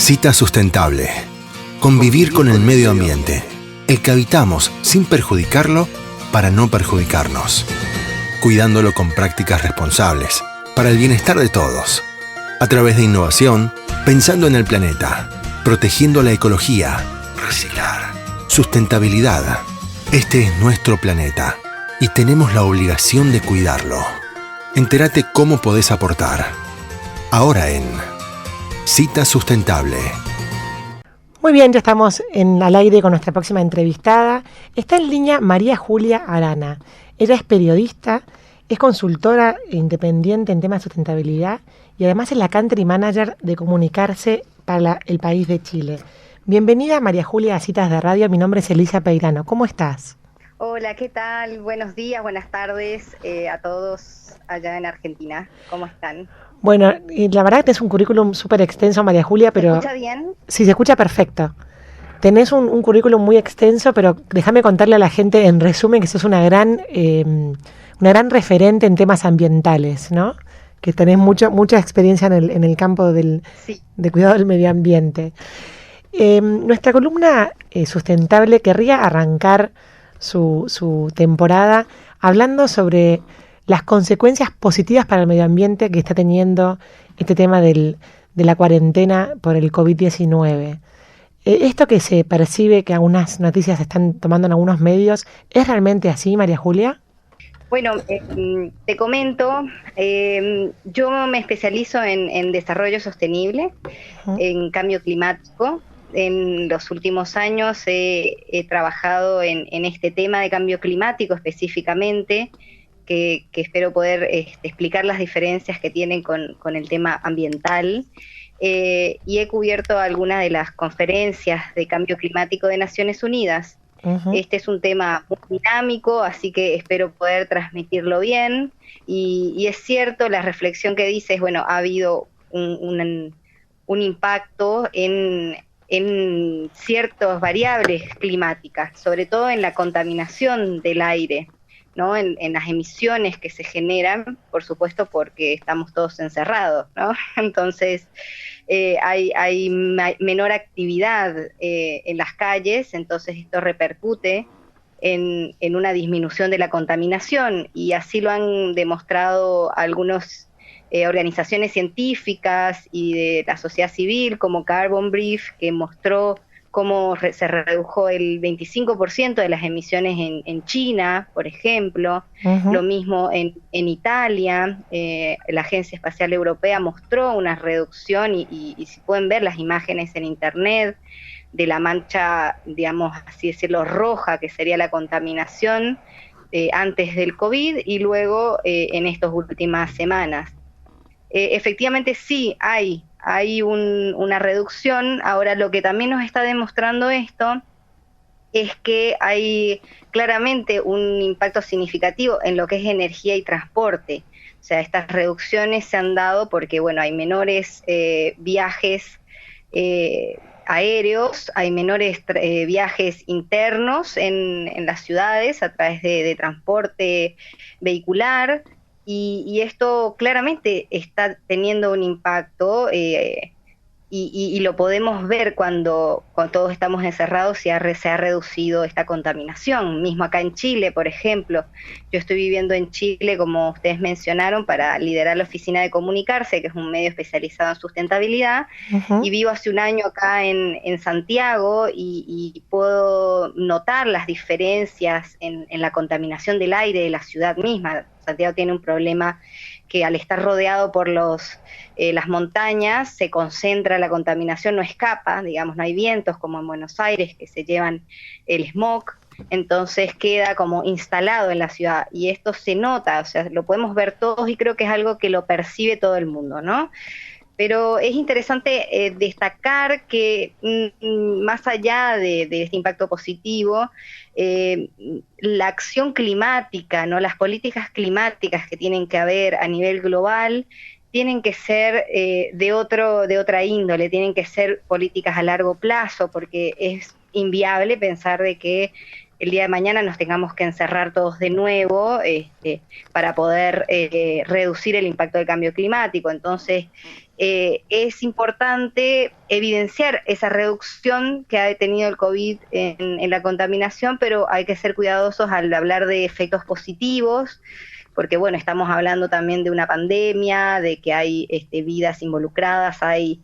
Cita Sustentable. Convivir con el medio ambiente, el que habitamos sin perjudicarlo para no perjudicarnos. Cuidándolo con prácticas responsables, para el bienestar de todos. A través de innovación, pensando en el planeta, protegiendo la ecología, reciclar, sustentabilidad. Este es nuestro planeta y tenemos la obligación de cuidarlo. Entérate cómo podés aportar. Ahora en Cita Sustentable. Muy bien, ya estamos al aire con nuestra próxima entrevistada. Está en línea María Julia Arana. Ella es periodista, es consultora independiente en temas de sustentabilidad y además es la country manager de Comunicarse para el país de Chile. Bienvenida María Julia a Citas de Radio. Mi nombre es Elisa Peirano. ¿Cómo estás? Hola, ¿qué tal? Buenos días, buenas tardes a todos allá en Argentina. ¿Cómo están? Bueno, y la verdad que tenés un currículum súper extenso, María Julia, pero... ¿Se escucha bien? Sí, se escucha perfecto. Tenés un currículum muy extenso, pero déjame contarle a la gente en resumen que sos una gran referente en temas ambientales, ¿no? Que tenés mucha experiencia en el campo de cuidado del medio ambiente. Nuestra columna sustentable querría arrancar su temporada hablando sobre las consecuencias positivas para el medio ambiente que está teniendo este tema de la cuarentena por el COVID-19. Esto que se percibe que algunas noticias se están tomando en algunos medios, ¿es realmente así, María Julia? Bueno, te comento, yo me especializo en desarrollo sostenible, en cambio climático. En los últimos años he trabajado en este tema de cambio climático específicamente, que espero poder explicar las diferencias que tienen con el tema ambiental. Y he cubierto algunas de las conferencias de cambio climático de Naciones Unidas. Uh-huh. Este es un tema muy dinámico, así que espero poder transmitirlo bien. Y es cierto, la reflexión que dices, bueno, ha habido un impacto en ciertas variables climáticas, sobre todo en la contaminación del aire, ¿no? En las emisiones que se generan, por supuesto, porque estamos todos encerrados, ¿no? Entonces, hay menor actividad en las calles, entonces esto repercute en una disminución de la contaminación, y así lo han demostrado algunas organizaciones científicas y de la sociedad civil, como Carbon Brief, que mostró cómo se redujo el 25% de las emisiones en China, por ejemplo. Uh-huh. Lo mismo en Italia, la Agencia Espacial Europea mostró una reducción, y si pueden ver las imágenes en internet de la mancha, digamos, así decirlo, roja, que sería la contaminación antes del COVID y luego en estas últimas semanas. Efectivamente sí hay una reducción. Ahora, lo que también nos está demostrando esto es que hay claramente un impacto significativo en lo que es energía y transporte. O sea, estas reducciones se han dado porque, bueno, hay menores viajes aéreos, hay menores viajes internos en las ciudades a través de transporte vehicular. Y esto claramente está teniendo un impacto y lo podemos ver cuando todos estamos encerrados, se ha reducido esta contaminación. Mismo acá en Chile, por ejemplo, yo estoy viviendo en Chile, como ustedes mencionaron, para liderar la oficina de Comunicarse, que es un medio especializado en sustentabilidad. Uh-huh. Y vivo hace un año acá en Santiago y puedo notar las diferencias en la contaminación del aire de la ciudad misma. Santiago tiene un problema que al estar rodeado por las montañas se concentra la contaminación, no escapa, digamos, no hay vientos como en Buenos Aires que se llevan el smog, entonces queda como instalado en la ciudad, y esto se nota, o sea, lo podemos ver todos y creo que es algo que lo percibe todo el mundo, ¿no? Pero es interesante destacar que más allá de este impacto positivo, la acción climática, ¿no? Las políticas climáticas que tienen que haber a nivel global tienen que ser de otra índole, tienen que ser políticas a largo plazo, porque es inviable pensar de que el día de mañana nos tengamos que encerrar todos de nuevo para poder reducir el impacto del cambio climático. Entonces, es importante evidenciar esa reducción que ha tenido el COVID en la contaminación, pero hay que ser cuidadosos al hablar de efectos positivos, porque bueno, estamos hablando también de una pandemia, de que hay vidas involucradas, hay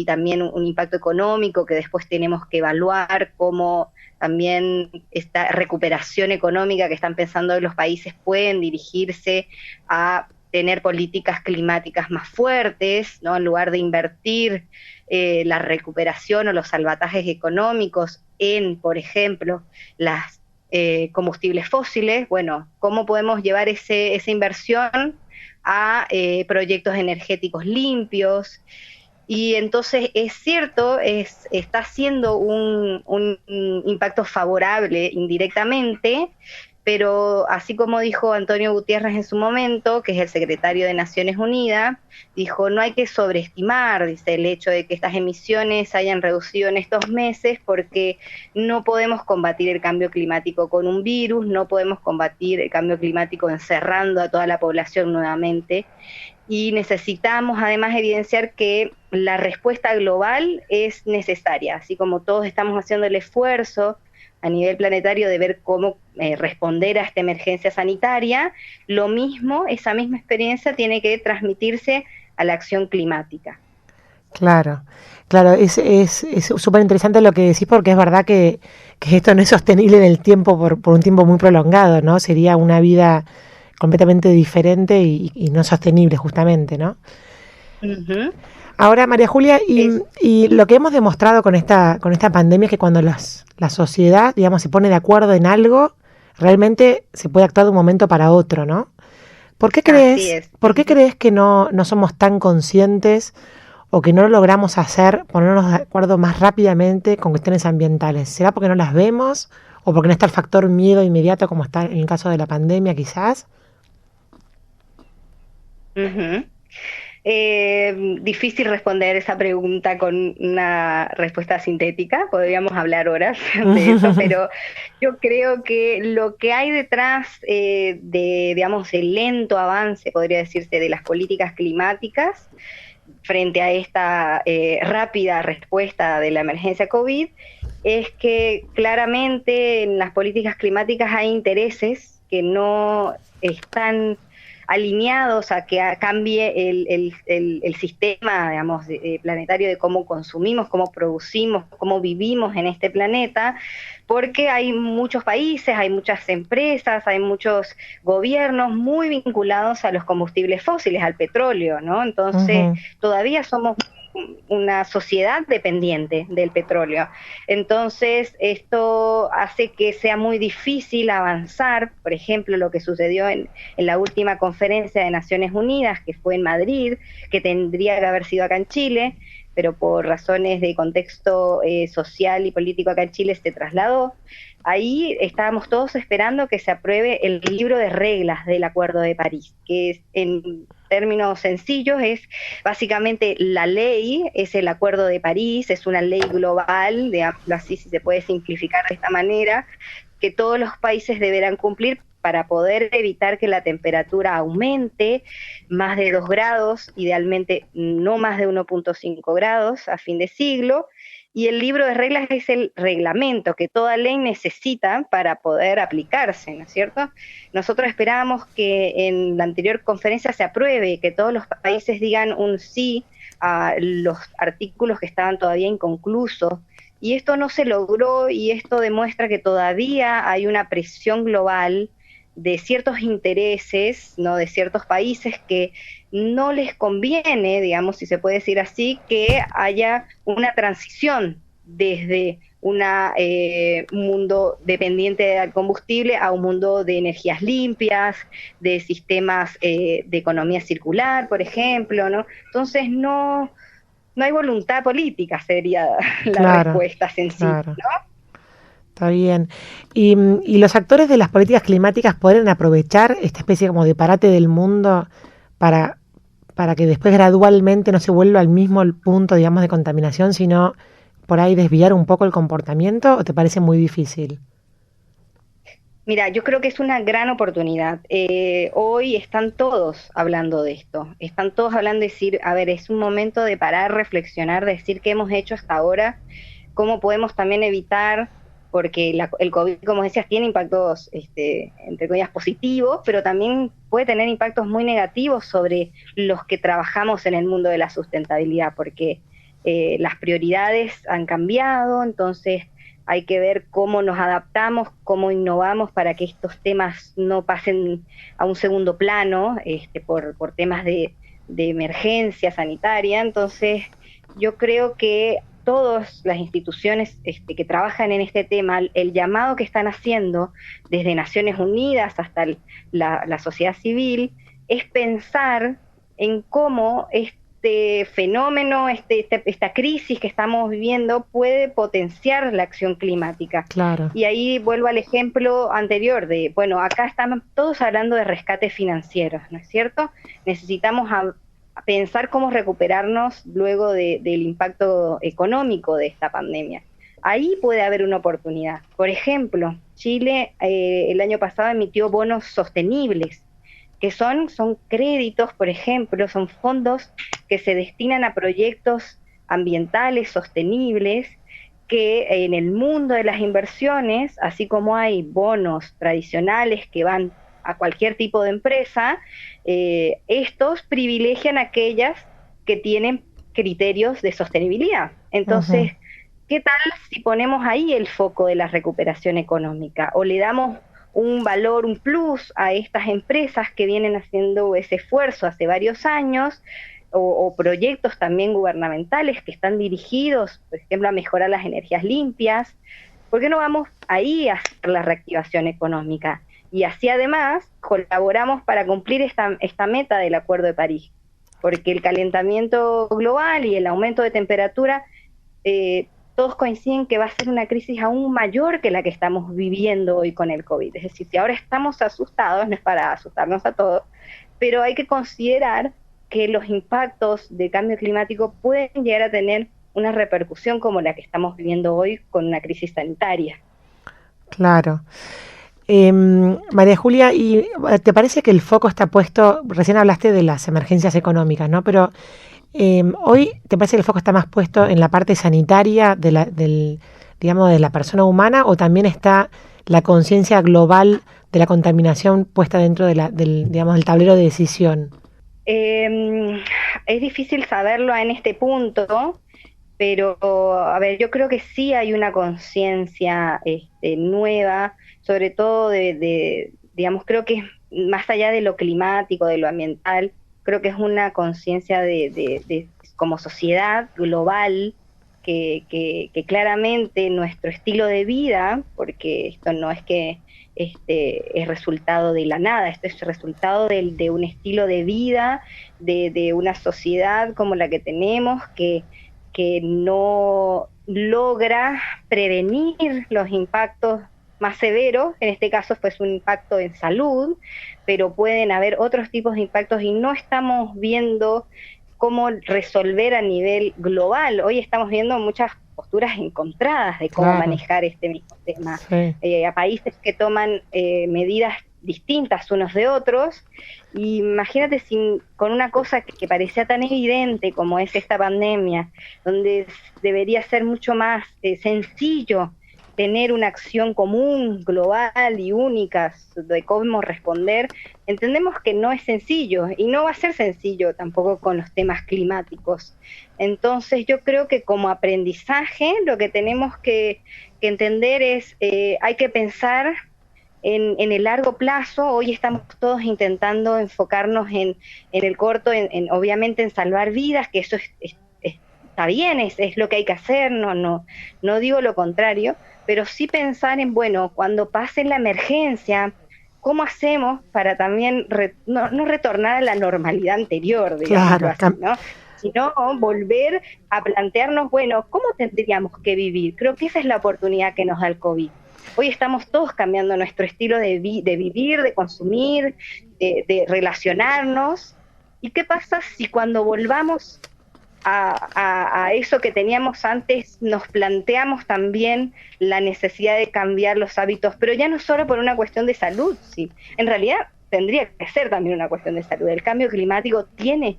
también un impacto económico que después tenemos que evaluar, cómo también esta recuperación económica que están pensando los países pueden dirigirse a tener políticas climáticas más fuertes, ¿no? En lugar de invertir la recuperación o los salvatajes económicos en, por ejemplo, las combustibles fósiles, bueno, ¿cómo podemos llevar esa inversión a proyectos energéticos limpios? Y entonces es cierto, está haciendo un impacto favorable indirectamente, pero así como dijo Antonio Gutiérrez en su momento, que es el secretario de Naciones Unidas, dijo, no hay que sobreestimar, dice, el hecho de que estas emisiones hayan reducido en estos meses, porque no podemos combatir el cambio climático con un virus, no podemos combatir el cambio climático encerrando a toda la población nuevamente, y necesitamos además evidenciar que la respuesta global es necesaria, así como todos estamos haciendo el esfuerzo a nivel planetario de ver cómo responder a esta emergencia sanitaria, lo mismo, esa misma experiencia tiene que transmitirse a la acción climática. Claro, claro, es súper interesante lo que decís, porque es verdad que esto no es sostenible en el tiempo por un tiempo muy prolongado, ¿no? Sería una vida completamente diferente y no sostenible justamente, ¿no? Uh-huh. Ahora, María Julia, y lo que hemos demostrado con esta pandemia es que cuando la sociedad, digamos, se pone de acuerdo en algo, realmente se puede actuar de un momento para otro, ¿no? ¿Por qué crees que no somos tan conscientes o que no lo logramos ponernos de acuerdo más rápidamente con cuestiones ambientales? ¿Será porque no las vemos o porque no está el factor miedo inmediato como está en el caso de la pandemia quizás? Uh-huh. Difícil responder esa pregunta con una respuesta sintética, podríamos hablar horas de eso, pero yo creo que lo que hay detrás digamos, el lento avance, podría decirse, de las políticas climáticas frente a esta rápida respuesta de la emergencia COVID, es que claramente en las políticas climáticas hay intereses que no están alineados a que cambie el sistema, digamos, planetario de cómo consumimos, cómo producimos, cómo vivimos en este planeta, porque hay muchos países, hay muchas empresas, hay muchos gobiernos muy vinculados a los combustibles fósiles, al petróleo, ¿no? Entonces, todavía somos una sociedad dependiente del petróleo. Entonces, esto hace que sea muy difícil avanzar, por ejemplo, lo que sucedió en la última conferencia de Naciones Unidas, que fue en Madrid, que tendría que haber sido acá en Chile, pero por razones de contexto social y político acá en Chile se trasladó. Ahí estábamos todos esperando que se apruebe el libro de reglas del Acuerdo de París, que es, en términos sencillos, es básicamente la ley, es el Acuerdo de París, es una ley global, digámoslo así, si se puede simplificar de esta manera, que todos los países deberán cumplir para poder evitar que la temperatura aumente más de 2 grados, idealmente no más de 1.5 grados a fin de siglo, y el libro de reglas es el reglamento que toda ley necesita para poder aplicarse, ¿no es cierto? Nosotros esperábamos que en la anterior conferencia se apruebe, que todos los países digan un sí a los artículos que estaban todavía inconclusos, y esto no se logró, y esto demuestra que todavía hay una presión global de ciertos intereses, ¿no?, de ciertos países que no les conviene, digamos, si se puede decir así, que haya una transición desde un mundo dependiente del combustible a un mundo de energías limpias, de sistemas de economía circular, por ejemplo, ¿no? Entonces no hay voluntad política, sería la respuesta sencilla, ¿no? Está bien. ¿Y los actores de las políticas climáticas podrían aprovechar esta especie como de parate del mundo para que después gradualmente no se vuelva al mismo punto, digamos, de contaminación, sino por ahí desviar un poco el comportamiento, o te parece muy difícil? Mira, yo creo que es una gran oportunidad. Hoy están todos hablando de esto, están todos hablando de decir, a ver, es un momento de parar, reflexionar, decir qué hemos hecho hasta ahora, cómo podemos también evitar, porque el COVID, como decías, tiene impactos, entre comillas, positivos, pero también puede tener impactos muy negativos sobre los que trabajamos en el mundo de la sustentabilidad, porque las prioridades han cambiado, entonces hay que ver cómo nos adaptamos, cómo innovamos para que estos temas no pasen a un segundo plano, por temas de emergencia sanitaria. Entonces, yo creo que todas las instituciones que trabajan en este tema, el llamado que están haciendo desde Naciones Unidas hasta la sociedad civil, es pensar en cómo fenómeno, esta crisis que estamos viviendo puede potenciar la acción climática. Claro. Y ahí vuelvo al ejemplo anterior de, bueno, acá están todos hablando de rescates financieros, ¿no es cierto? Necesitamos a pensar cómo recuperarnos luego del impacto económico de esta pandemia. Ahí puede haber una oportunidad. Por ejemplo, Chile el año pasado emitió bonos sostenibles, que son créditos, por ejemplo, son fondos que se destinan a proyectos ambientales sostenibles, que en el mundo de las inversiones, así como hay bonos tradicionales que van a cualquier tipo de empresa, estos privilegian aquellas que tienen criterios de sostenibilidad. Entonces, ¿qué tal si ponemos ahí el foco de la recuperación económica o le damos un valor, un plus a estas empresas que vienen haciendo ese esfuerzo hace varios años, o proyectos también gubernamentales que están dirigidos, por ejemplo, a mejorar las energías limpias? ¿Por qué no vamos ahí a hacer la reactivación económica? Y así además colaboramos para cumplir esta meta del Acuerdo de París, porque el calentamiento global y el aumento de temperatura, todos coinciden que va a ser una crisis aún mayor que la que estamos viviendo hoy con el COVID. Es decir, si ahora estamos asustados, no es para asustarnos a todos, pero hay que considerar que los impactos del cambio climático pueden llegar a tener una repercusión como la que estamos viviendo hoy con una crisis sanitaria. Claro. María Julia, ¿y te parece que el foco está puesto, recién hablaste de las emergencias económicas, ¿no? Pero hoy, ¿te parece que el foco está más puesto en la parte sanitaria digamos, de la persona humana, o también está la conciencia global de la contaminación puesta dentro digamos, del tablero de decisión? Es difícil saberlo en este punto, pero a ver, yo creo que sí hay una conciencia nueva, sobre todo digamos, creo que más allá de lo climático, de lo ambiental, creo que es una conciencia de como sociedad global, que claramente nuestro estilo de vida, porque esto no es que es resultado de la nada, esto es resultado de un estilo de vida, de una sociedad como la que tenemos, que no logra prevenir los impactos más severos. En este caso pues un impacto en salud, pero pueden haber otros tipos de impactos y no estamos viendo cómo resolver a nivel global. Hoy estamos viendo muchas posturas encontradas de cómo manejar este mismo tema. Sí. A países que toman medidas distintas unos de otros, y imagínate con una cosa que parecía tan evidente como es esta pandemia, donde debería ser mucho más sencillo tener una acción común, global y única de cómo responder. Entendemos que no es sencillo y no va a ser sencillo tampoco con los temas climáticos. Entonces yo creo que como aprendizaje lo que tenemos que entender es, hay que pensar en el largo plazo. Hoy estamos todos intentando enfocarnos en el corto, obviamente en salvar vidas, que eso está bien, es lo que hay que hacer, no digo lo contrario, pero sí pensar en, bueno, cuando pase la emergencia, ¿cómo hacemos para también no retornar a la normalidad anterior, digamos, claro, así, ¿no? Sino volver a plantearnos, bueno, ¿cómo tendríamos que vivir? Creo que esa es la oportunidad que nos da el COVID. Hoy estamos todos cambiando nuestro estilo de vivir, de consumir, de relacionarnos. ¿Y qué pasa si cuando volvamos a eso que teníamos antes, nos planteamos también la necesidad de cambiar los hábitos, pero ya no solo por una cuestión de salud, sí, en realidad tendría que ser también una cuestión de salud. El cambio climático tiene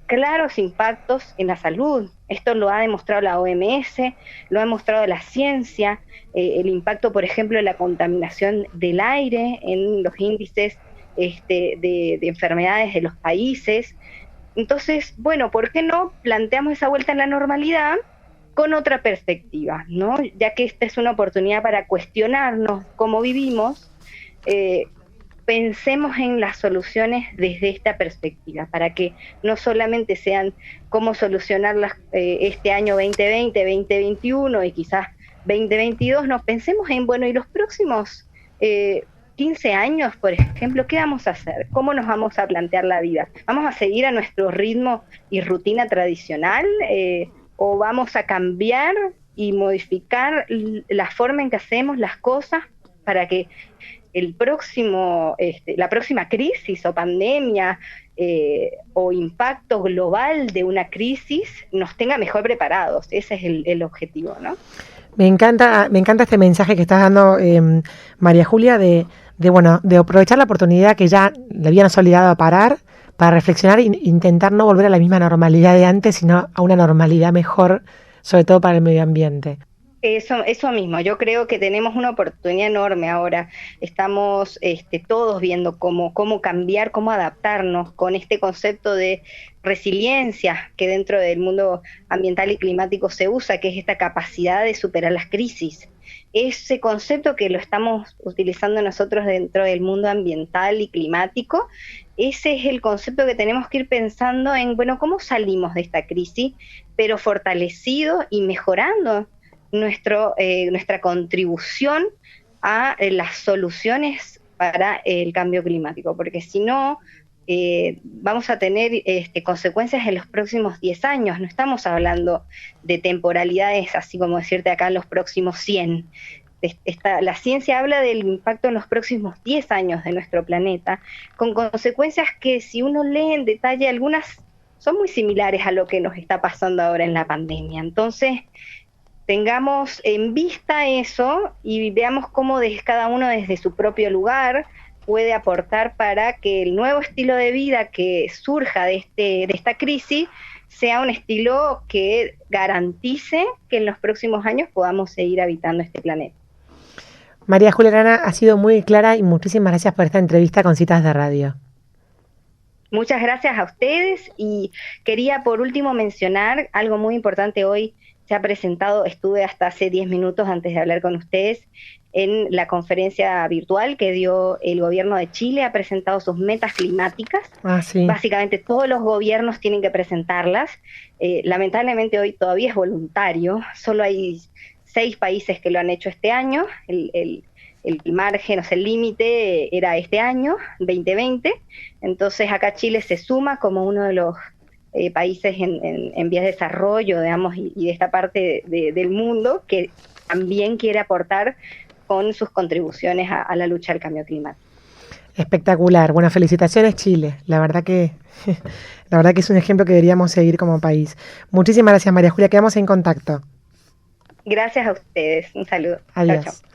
claros impactos en la salud. Esto lo ha demostrado la OMS, lo ha demostrado la ciencia, el impacto, por ejemplo, de la contaminación del aire en los índices de enfermedades de los países. Entonces, bueno, ¿por qué no planteamos esa vuelta a la normalidad con otra perspectiva, ¿no? Ya que esta es una oportunidad para cuestionarnos cómo vivimos, pensemos en las soluciones desde esta perspectiva, para que no solamente sean cómo solucionarlas este año 2020, 2021 y quizás 2022, no, pensemos en, bueno, y los próximos 15 años, por ejemplo, ¿qué vamos a hacer? ¿Cómo nos vamos a plantear la vida? ¿Vamos a seguir a nuestro ritmo y rutina tradicional? ¿O vamos a cambiar y modificar la forma en que hacemos las cosas para que la próxima crisis o pandemia o impacto global de una crisis nos tenga mejor preparados? Ese es el objetivo, ¿no? Me encanta este mensaje que estás dando, María Julia, de aprovechar la oportunidad que ya le habíamos obligado a parar para reflexionar e intentar no volver a la misma normalidad de antes, sino a una normalidad mejor, sobre todo para el medio ambiente. Eso mismo, yo creo que tenemos una oportunidad enorme ahora. Estamos todos viendo cómo cambiar, cómo adaptarnos con este concepto de resiliencia que dentro del mundo ambiental y climático se usa, que es esta capacidad de superar las crisis. Ese concepto que lo estamos utilizando nosotros dentro del mundo ambiental y climático, ese es el concepto que tenemos que ir pensando en, bueno, ¿cómo salimos de esta crisis, pero fortalecido y mejorando nuestra contribución a las soluciones para el cambio climático? Porque si no, vamos a tener consecuencias en los próximos 10 años. No estamos hablando de temporalidades, así como decirte acá en los próximos 100. La ciencia habla del impacto en los próximos 10 años de nuestro planeta, con consecuencias que, si uno lee en detalle, algunas son muy similares a lo que nos está pasando ahora en la pandemia. Entonces, tengamos en vista eso y veamos cómo cada uno desde su propio lugar puede aportar para que el nuevo estilo de vida que surja de esta crisis sea un estilo que garantice que en los próximos años podamos seguir habitando este planeta. María Julia Arana, ha sido muy clara y muchísimas gracias por esta entrevista con Citas de Radio. Muchas gracias a ustedes, y quería por último mencionar algo muy importante. Hoy se ha presentado, estuve hasta hace 10 minutos antes de hablar con ustedes en la conferencia virtual que dio el gobierno de Chile, ha presentado sus metas climáticas. Sí. Básicamente todos los gobiernos tienen que presentarlas. Lamentablemente hoy todavía es voluntario, solo hay 6 países que lo han hecho este año. El margen, o sea, el límite era este año, 2020. Entonces acá Chile se suma como uno de los países en vías de desarrollo, digamos, y de esta parte del mundo que también quiere aportar con sus contribuciones a la lucha al cambio climático. Espectacular. Bueno, felicitaciones Chile. La verdad que es un ejemplo que deberíamos seguir como país. Muchísimas gracias, María Julia. Quedamos en contacto. Gracias a ustedes. Un saludo. Adiós. Chau, chau.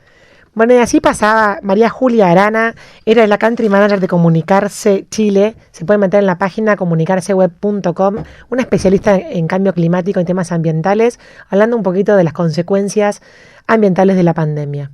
Bueno, y así pasaba María Julia Arana, era la Country Manager de Comunicarse Chile. Se puede meter en la página comunicarseweb.com, una especialista en cambio climático y temas ambientales, hablando un poquito de las consecuencias ambientales de la pandemia.